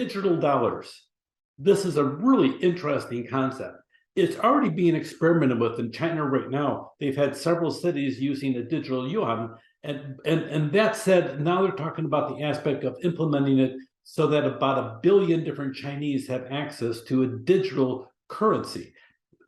digital dollars. This is a really interesting concept. It's already being experimented with in China right now. They've had several cities using a digital yuan. And that said, now they're talking about the aspect of implementing it so that about 1 billion different Chinese have access to a digital currency.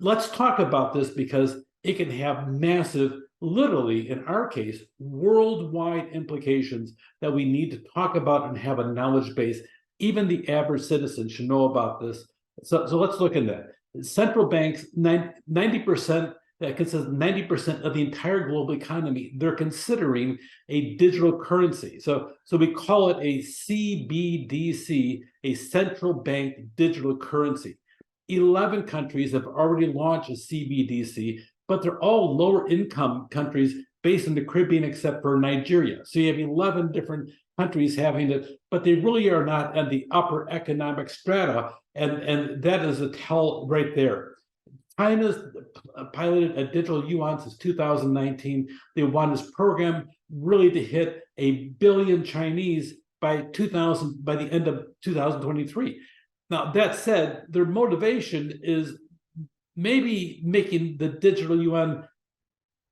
Let's talk about this because it can have massive, literally, in our case, worldwide implications that we need to talk about and have a knowledge base. Even the average citizen should know about this. So let's look at that. Central banks, 90%, that consists 90% of the entire global economy, they're considering a digital currency. So we call it a CBDC, a central bank digital currency. 11 countries have already launched a CBDC, but they're all lower income countries based in the Caribbean except for Nigeria. So you have 11 different countries having it, but they really are not at the upper economic strata, and that is a tell right there. China's piloted a digital yuan since 2019. They want this program really to hit 1 billion Chinese by the end of 2023. Now, that said, their motivation is maybe making the digital yuan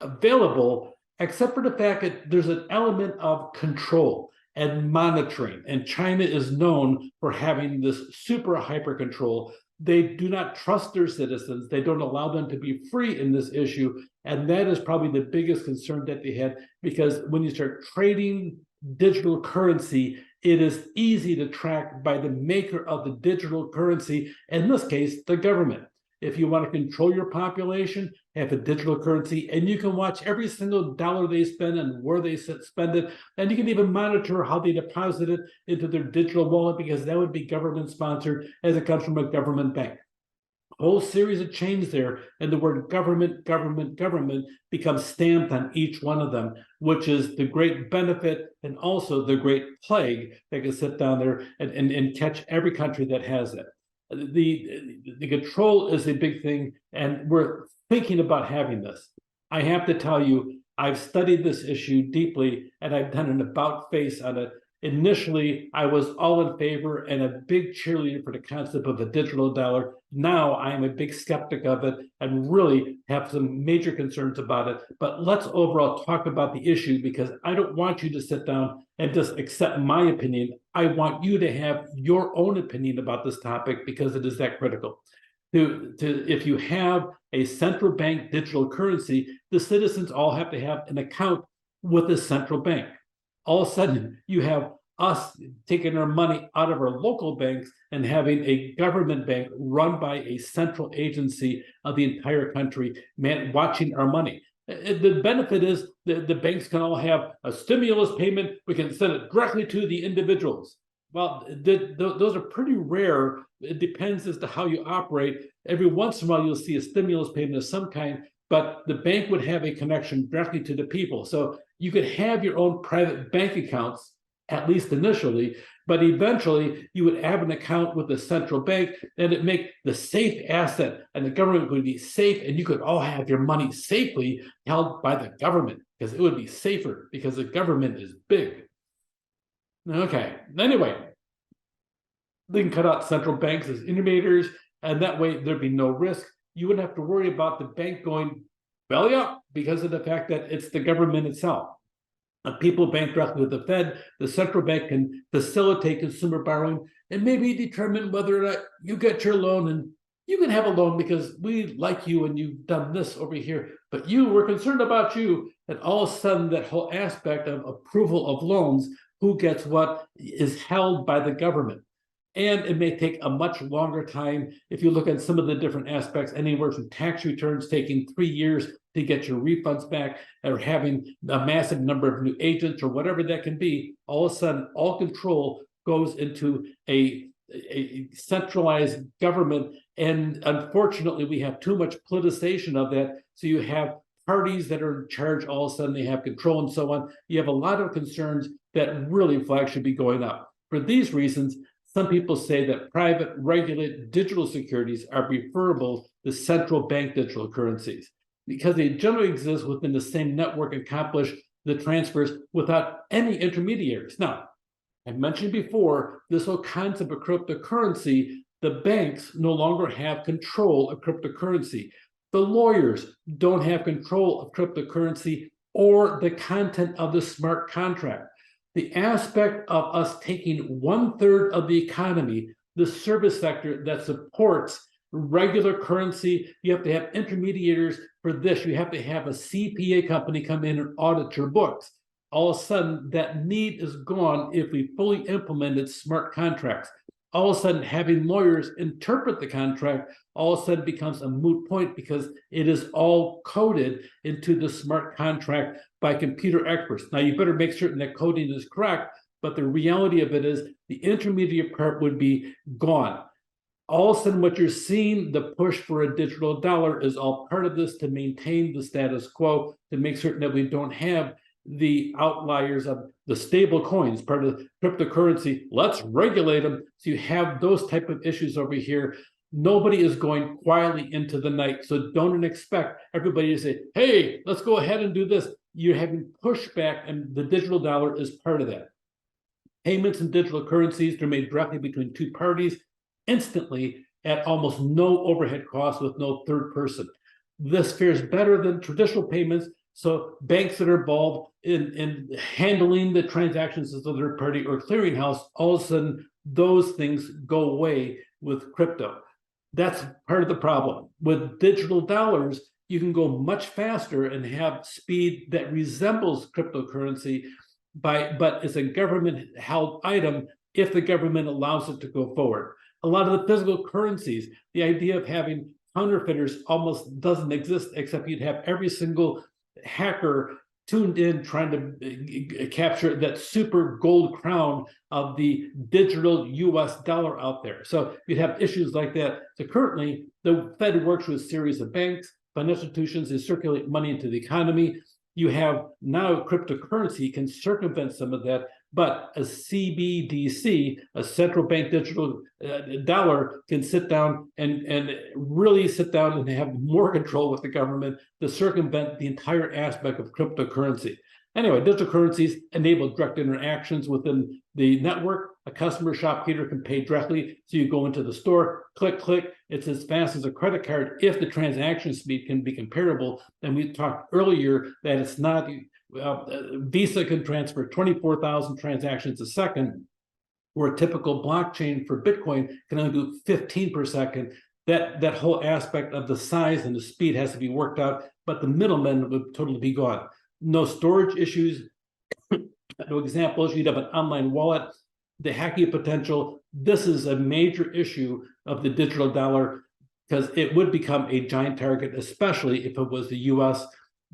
available, except for the fact that there's an element of control and monitoring. And China is known for having this super hyper control. They do not trust their citizens. They don't allow them to be free in this issue. And that is probably the biggest concern that they had, because when you start trading digital currency, it is easy to track by the maker of the digital currency, in this case, the government. If you want to control your population, have a digital currency, and you can watch every single dollar they spend and where they spend it, and you can even monitor how they deposit it into their digital wallet, because that would be government sponsored as it comes from a government bank. A whole series of change there, and the word government becomes stamped on each one of them, which is the great benefit and also the great plague that can sit down there and catch every country that has it. The control is a big thing, and we're thinking about having this. I have to tell you, I've studied this issue deeply, and I've done an about face on it. Initially, I was all in favor and a big cheerleader for the concept of a digital dollar. Now I am a big skeptic of it and really have some major concerns about it. But let's overall talk about the issue, because I don't want you to sit down and just accept my opinion. I want you to have your own opinion about this topic, because it is that critical. If you have a central bank digital currency, the citizens all have to have an account with the central bank. All of a sudden, you have us taking our money out of our local banks and having a government bank run by a central agency of the entire country, watching our money. The benefit is the banks can all have a stimulus payment. We can send it directly to the individuals. Well, those are pretty rare. It depends as to how you operate. Every once in a while, you'll see a stimulus payment of some kind, but the bank would have a connection directly to the people. So you could have your own private bank accounts, at least initially, but eventually you would have an account with the central bank, and it make the safe asset, and the government would be safe, and you could all have your money safely held by the government, because it would be safer, because the government is big. Okay, anyway, they can cut out central banks as intermediaries, and that way there'd be no risk. You wouldn't have to worry about the bank going belly up because of the fact that it's the government itself. People bank directly with the Fed. The central bank can facilitate consumer borrowing and maybe determine whether or not you get your loan, and you can have a loan because we like you and you've done this over here, but we're concerned about you. And all of a sudden, that whole aspect of approval of loans, who gets what, is held by the government. And it may take a much longer time. If you look at some of the different aspects, anywhere from tax returns taking 3 years to get your refunds back, or having a massive number of new agents, or whatever that can be, all of a sudden, all control goes into a centralized government. And unfortunately, we have too much politicization of that. So you have parties that are in charge, all of a sudden they have control and so on. You have a lot of concerns that really flags should be going up. For these reasons, some people say that private regulated digital securities are preferable to central bank digital currencies, because they generally exist within the same network and accomplish the transfers without any intermediaries. Now, I mentioned before, this whole concept of cryptocurrency, the banks no longer have control of cryptocurrency. The lawyers don't have control of cryptocurrency or the content of the smart contract. The aspect of us taking 1/3 of the economy, the service sector that supports regular currency, you have to have intermediaries for this. You have to have a CPA company come in and audit your books. All of a sudden, that need is gone if we fully implemented smart contracts. All of a sudden, having lawyers interpret the contract all of a sudden becomes a moot point because it is all coded into the smart contract by computer experts. Now, you better make certain that coding is correct, but the reality of it is the intermediate part would be gone. All of a sudden, what you're seeing, the push for a digital dollar, is all part of this to maintain the status quo, to make certain that we don't have the outliers of the stable coins, part of the cryptocurrency. Let's regulate them. So you have those type of issues over here. Nobody is going quietly into the night. So don't expect everybody to say, hey, let's go ahead and do this. You're having pushback, and the digital dollar is part of that. Payments in digital currencies are made directly between two parties instantly at almost no overhead cost with no third person. This fares better than traditional payments. So banks that are involved in handling the transactions as a third party or clearinghouse, all of a sudden those things go away with crypto. That's part of the problem. With digital dollars, you can go much faster and have speed that resembles cryptocurrency, but it's a government-held item if the government allows it to go forward. A lot of the physical currencies, the idea of having counterfeiters almost doesn't exist, except you'd have every single hacker tuned in trying to capture that super gold crown of the digital US dollar out there. So you'd have issues like that. So currently, the Fed works with a series of banks, financial institutions that circulate money into the economy. You have now cryptocurrency can circumvent some of that, but a CBDC, a central bank digital dollar, can sit down and really sit down and have more control with the government to circumvent the entire aspect of cryptocurrency. Anyway, digital currencies enable direct interactions within the network. A customer shopkeeper can pay directly. So you go into the store, click, click. It's as fast as a credit card if the transaction speed can be comparable. And we talked earlier that it's not, Visa can transfer 24,000 transactions a second, where a typical blockchain for Bitcoin can only do 15 per second. That whole aspect of the size and the speed has to be worked out, but the middlemen would totally be gone. No storage issues, no examples. You'd have an online wallet, the hacking potential. This is a major issue of the digital dollar because it would become a giant target, especially if it was the US.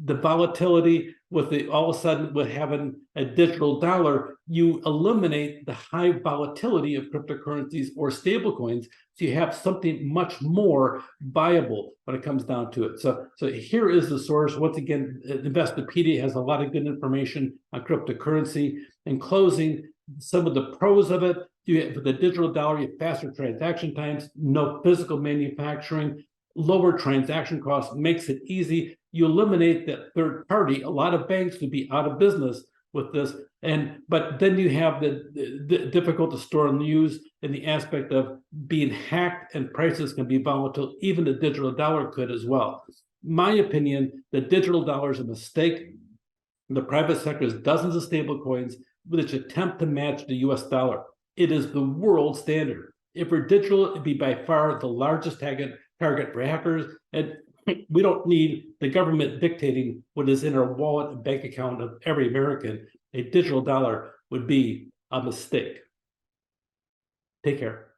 The volatility with the all of a sudden with having a digital dollar, you eliminate the high volatility of cryptocurrencies or stablecoins. So you have something much more viable when it comes down to it. So here is the source. Once again, Investopedia has a lot of good information on cryptocurrency. In closing, some of the pros of it, for the digital dollar, you have faster transaction times, no physical manufacturing, lower transaction costs, makes it easy. You eliminate that third party. A lot of banks would be out of business with this, but then you have the difficult to store and use in the aspect of being hacked, and prices can be volatile. Even the digital dollar could as well. My opinion, the digital dollar is a mistake. The private sector has dozens of stable coins which attempt to match the US dollar. It is the world standard. If we're digital, it'd be by far the largest target for hackers, and we don't need the government dictating what is in our wallet and bank account of every American. A digital dollar would be a mistake. Take care.